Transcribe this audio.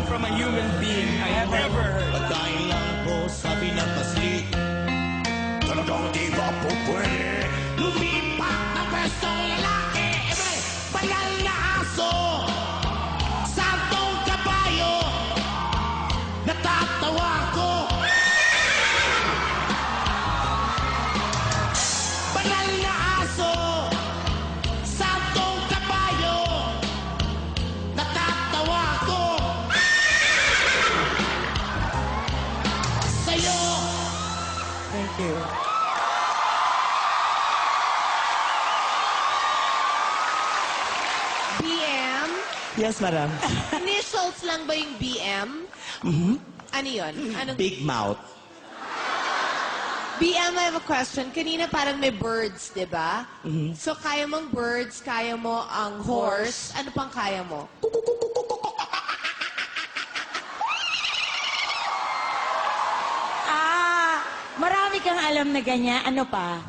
coming from a human being I have ever heard. Pagkain lang po, sabi ng pasli. Talagang di ba po pwede? Lumipat na pwestong lalaki. Ebe, banal na aso. Santong kabayo. Natatawa ko. Banal na aso. Santong kabayo. Natatawa ko. Sa'yo. Thank you. BM? Yes, madam. Initials lang ba yung BM? Ano yun? Anong... Big mouth. BM, I have a question. Kanina parang may birds, di ba? So, kaya mong birds, kaya mo ang horse. Ano pang kaya mo? Marami kang alam na ganyan. Ano pa?